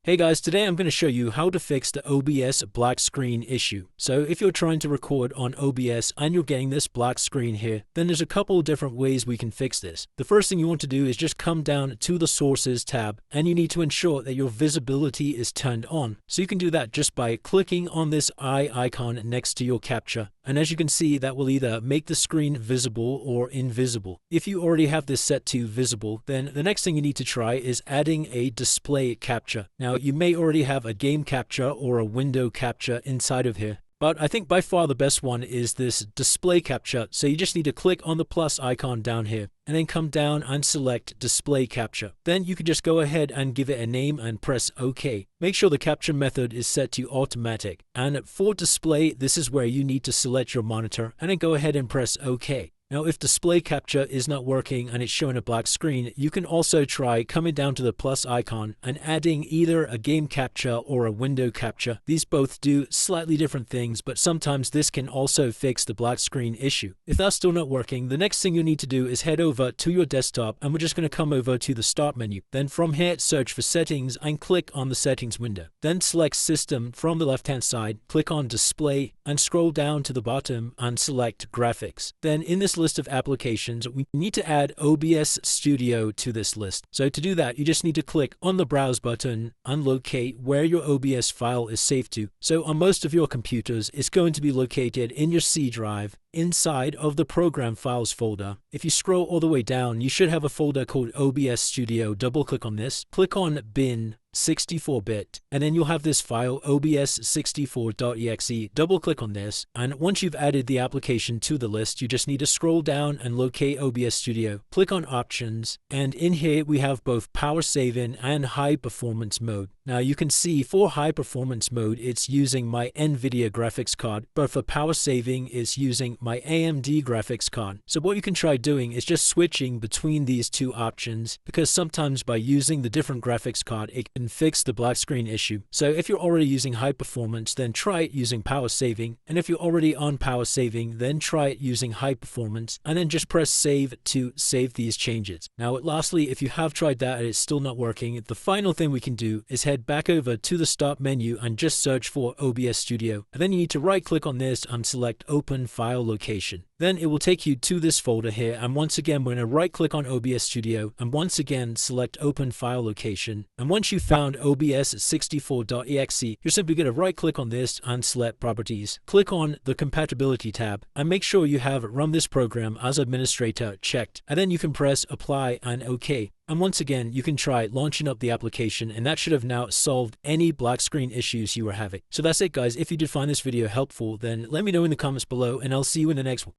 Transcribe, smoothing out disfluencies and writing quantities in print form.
Hey guys, today I'm going to show you how to fix the OBS black screen issue. So if you're trying to record on OBS and you're getting this black screen here, then there's a couple different ways we can fix this. The first thing you want to do is just come down to the Sources tab, and you need to ensure that your visibility is turned on. So you can do that just by clicking on this eye icon next to your capture. And as you can see, that will either make the screen visible or invisible. If you already have this set to visible, then the next thing you need to try is adding a display capture. Now, you may already have a game capture or a window capture inside of here, but I think by far the best one is this display capture. So you just need to click on the plus icon down here and then come down and select display capture. Then you can just go ahead and give it a name and press OK. Make sure the capture method is set to automatic. And for display, this is where you need to select your monitor and then go ahead and press OK. Now, if display capture is not working and it's showing a black screen, you can also try coming down to the plus icon and adding either a game capture or a window capture. These both do slightly different things, but sometimes this can also fix the black screen issue. If that's still not working, the next thing you need to do is head over to your desktop, and we're just going to come over to the Start menu. Then from here, search for Settings and click on the Settings window. Then select System from the left-hand side, click on Display, and scroll down to the bottom and select Graphics. Then in this list of applications, we need to add OBS Studio to this list. So to do that, you just need to click on the Browse button and locate where your OBS file is saved to. So on most of your computers, it's going to be located in your C drive inside of the Program Files folder. If you scroll all the way down, you should have a folder called OBS Studio. Double click on this, click on Bin 64-bit, and then you'll have this file obs64.exe. Double click on this, and once you've added the application to the list, you just need to scroll down and locate OBS Studio. Click on Options, and in here we have both power saving and high performance mode. Now you can see for high performance mode, it's using my NVIDIA graphics card, but for power saving, it's using my AMD graphics card. So what you can try doing is just switching between these two options, because sometimes by using the different graphics card, it can fix the black screen issue. So if you're already using high performance, then try it using power saving. And if you're already on power saving, then try it using high performance, and then just press save to save these changes. Now, lastly, if you have tried that and it's still not working, the final thing we can do is head back over to the Start menu and just search for OBS Studio. And then you need to right click on this and select Open File Location. Then it will take you to this folder here, and once again we're going to right click on OBS Studio and once again select Open File Location. And once you've found obs64.exe, you're simply going to right click on this and select Properties. Click on the Compatibility tab and make sure you have Run this program as administrator checked, and then you can press Apply and OK. And once again, you can try launching up the application, and that should have now solved any black screen issues you were having. So that's it, guys. If you did find this video helpful, then let me know in the comments below, and I'll see you in the next one.